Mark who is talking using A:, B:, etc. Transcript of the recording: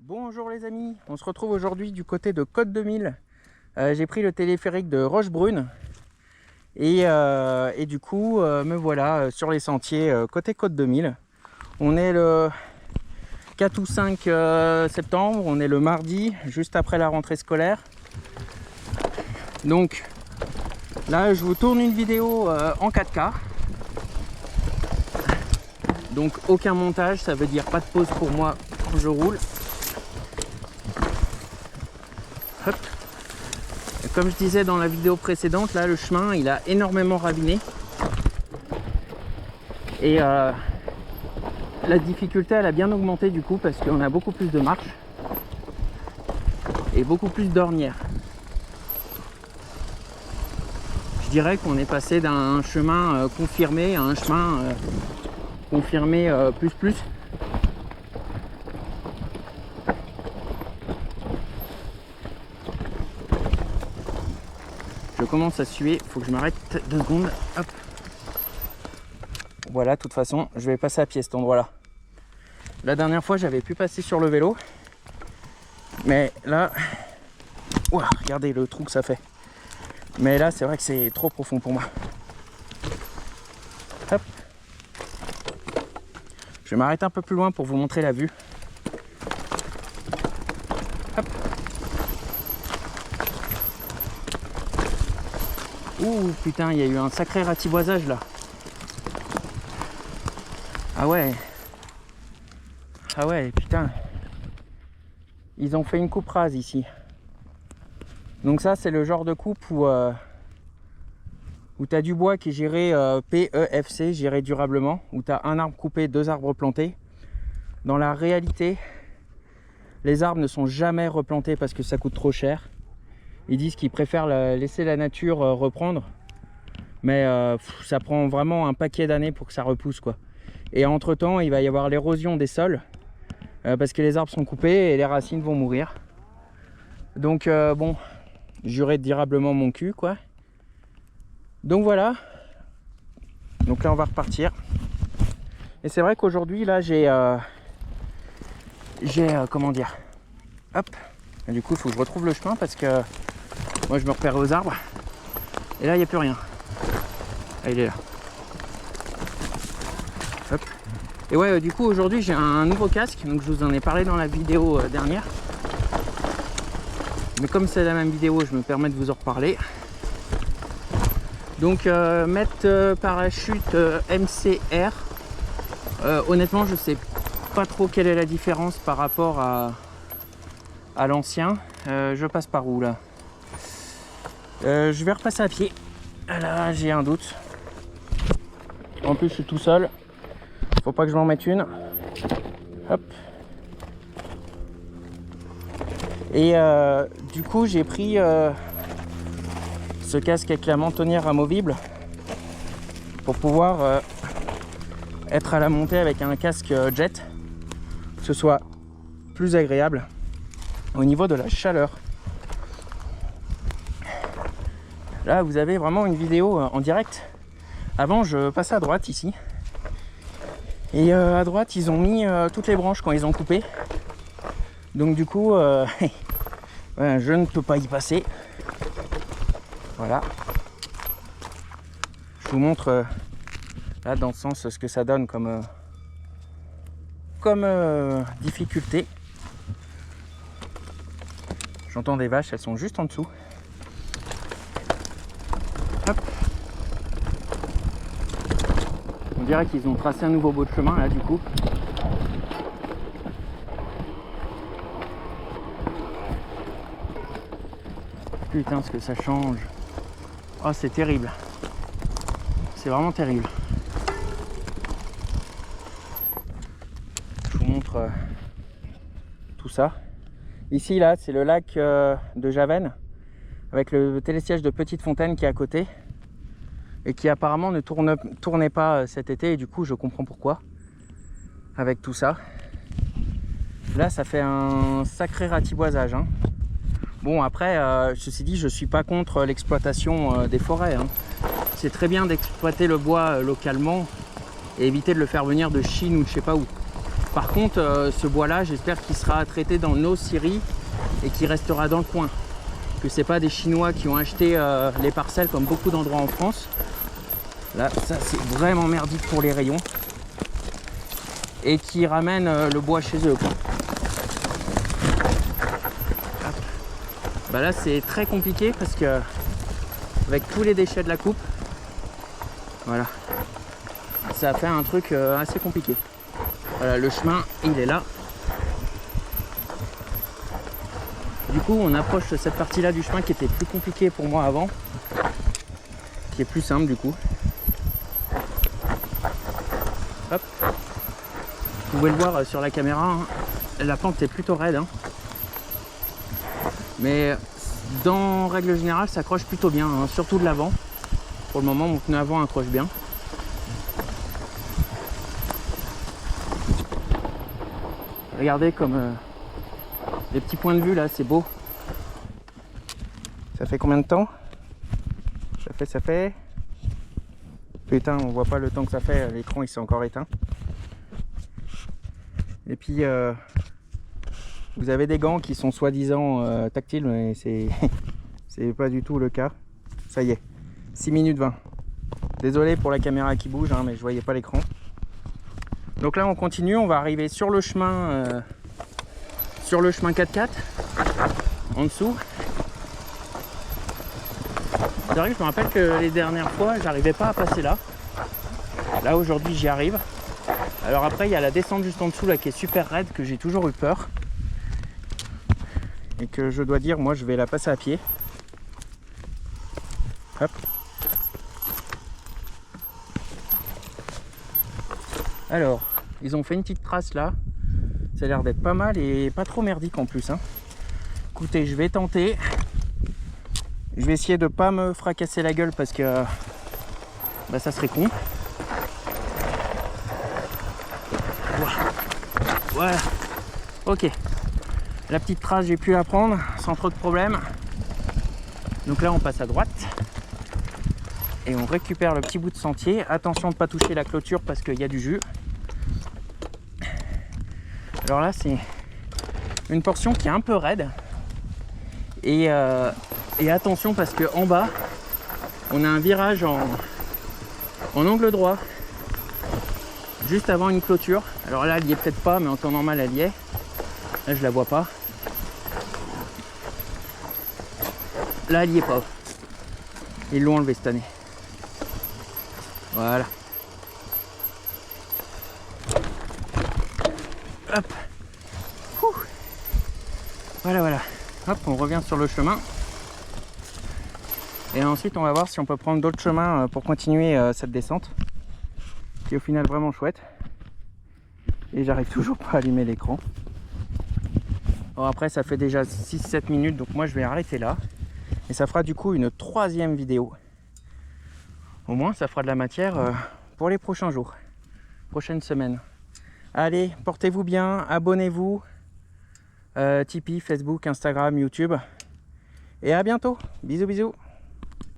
A: Bonjour les amis, on se retrouve aujourd'hui du côté de Côte 2000. J'ai pris le téléphérique de Rochebrune et du coup me voilà sur les sentiers côté Côte 2000. On est le 4 ou 5 septembre, on est le mardi juste après la rentrée scolaire. Donc là je vous tourne une vidéo en 4K. Donc aucun montage, ça veut dire pas de pause pour moi quand je roule. Hop. Et comme je disais dans la vidéo précédente, là le chemin il a énormément raviné. Et la difficulté elle a bien augmenté du coup parce qu'on a beaucoup plus de marches et beaucoup plus d'ornières. Je dirais qu'on est passé d'un chemin confirmé à un chemin confirmé plus. Je commence à suer, faut que je m'arrête 2 secondes. Hop. Voilà, de toute façon, je vais passer à pied cet endroit-là. La dernière fois, j'avais pu passer sur le vélo. Mais là, ouah, regardez le trou que ça fait. Mais là, c'est vrai que c'est trop profond pour moi. Hop. Je vais m'arrêter un peu plus loin pour vous montrer la vue. Hop. Ouh putain, il y a eu un sacré ratiboisage là. Ah ouais. Ah ouais, putain. Ils ont fait une coupe rase ici. Donc ça, c'est le genre de coupe où tu as du bois qui est géré PEFC, géré durablement, où tu as un arbre coupé, 2 arbres plantés. Dans la réalité, les arbres ne sont jamais replantés parce que ça coûte trop cher. Ils disent qu'ils préfèrent laisser la nature reprendre. Mais ça prend vraiment un paquet d'années pour que ça repousse, quoi. Et entre temps, il va y avoir l'érosion des sols. Parce que les arbres sont coupés et les racines vont mourir. Donc bon, juré durablement mon cul, quoi. Donc voilà. Donc là, on va repartir. Et c'est vrai qu'aujourd'hui, là, j'ai comment dire. Hop. Et du coup, il faut que je retrouve le chemin parce que moi, je me repère aux arbres. Et là, il n'y a plus rien. Ah, il est là. Hop. Et ouais, du coup, aujourd'hui, j'ai un nouveau casque. Donc, je vous en ai parlé dans la vidéo dernière. Mais comme c'est la même vidéo, je me permets de vous en reparler. Donc, mettre parachute MCR. Honnêtement, je sais pas trop quelle est la différence par rapport à l'ancien. Je passe par où là? Je vais repasser à pied. Là, j'ai un doute. En plus, je suis tout seul. Faut pas que je m'en mette une. Hop. Et du coup, j'ai pris ce casque avec la mentonnière amovible pour pouvoir être à la montée avec un casque jet, que ce soit plus agréable au niveau de la chaleur. Là, vous avez vraiment une vidéo en direct. Avant, je passais à droite ici. Et à droite, ils ont mis toutes les branches quand ils ont coupé. Donc du coup, ouais, je ne peux pas y passer. Voilà. Je vous montre là dans le sens ce que ça donne comme difficulté. J'entends des vaches, elles sont juste en dessous. Hop. On dirait qu'ils ont tracé un nouveau bout de chemin là du coup. Putain ce que ça change. Oh c'est terrible. C'est vraiment terrible. Je vous montre tout ça. Ici là c'est le lac de Javennes avec le télésiège de Petite Fontaine qui est à côté et qui apparemment ne tournait pas cet été et du coup je comprends pourquoi avec tout ça. Là ça fait un sacré ratiboisage hein. Bon après ceci dit je suis pas contre l'exploitation des forêts hein. C'est très bien d'exploiter le bois localement et éviter de le faire venir de Chine ou de je sais pas où. Par contre, ce bois-là, j'espère qu'il sera traité dans nos scieries et qu'il restera dans le coin. Que c'est pas des Chinois qui ont acheté les parcelles comme beaucoup d'endroits en France. Là, ça c'est vraiment merdique pour les rayons. Et qui ramènent le bois chez eux, quoi. Bah là c'est très compliqué parce que avec tous les déchets de la coupe, voilà, ça a fait un truc assez compliqué. Voilà, le chemin il est là. Du coup on approche cette partie là du chemin qui était plus compliquée pour moi avant, qui est plus simple du coup. Hop. Vous pouvez le voir sur la caméra, hein. La pente est plutôt raide, hein. Mais dans règle générale ça accroche plutôt bien, hein, surtout de l'avant. Pour le moment mon pneu avant accroche bien. Regardez comme les petits points de vue là, c'est beau. Ça fait combien de temps? Ça fait... Putain, on voit pas le temps que ça fait, l'écran il s'est encore éteint. Et puis vous avez des gants qui sont soi-disant tactiles, mais c'est pas du tout le cas. Ça y est, 6 minutes 20. Désolé pour la caméra qui bouge, hein, mais je voyais pas l'écran. Donc là on continue, on va arriver sur le chemin 4x4 en dessous. C'est vrai que je me rappelle que les dernières fois j'arrivais pas à passer là. Là aujourd'hui j'y arrive. Alors après il y a la descente juste en dessous là qui est super raide, que j'ai toujours eu peur. Et que je dois dire, moi je vais la passer à pied. Hop. Alors, ils ont fait une petite trace là. Ça a l'air d'être pas mal et pas trop merdique en plus, hein. Écoutez, je vais tenter. Je vais essayer de pas me fracasser la gueule parce que bah, ça serait con. Voilà. Ok. La petite trace, j'ai pu la prendre sans trop de problème. Donc là, on passe à droite. Et on récupère le petit bout de sentier. Attention de ne pas toucher la clôture parce qu'il y a du jus. Alors là, c'est une portion qui est un peu raide. Et attention parce qu'en bas, on a un virage en angle droit. Juste avant une clôture. Alors là, elle y est peut-être pas, mais en temps normal, elle y est. Là, je la vois pas. Là, elle y est pas. Ils l'ont enlevé cette année. Voilà. Hop. Ouh. Voilà, voilà. Hop, on revient sur le chemin. Et ensuite, on va voir si on peut prendre d'autres chemins pour continuer cette descente. Qui est au final vraiment chouette. Et j'arrive toujours pas à allumer l'écran. Bon, après, ça fait déjà 6-7 minutes, donc moi, je vais arrêter là. Et ça fera du coup une 3e vidéo. Au moins, ça fera de la matière pour les prochains jours, prochaines semaines. Allez, portez-vous bien, abonnez-vous. Tipeee, Facebook, Instagram, YouTube. Et à bientôt. Bisous, bisous.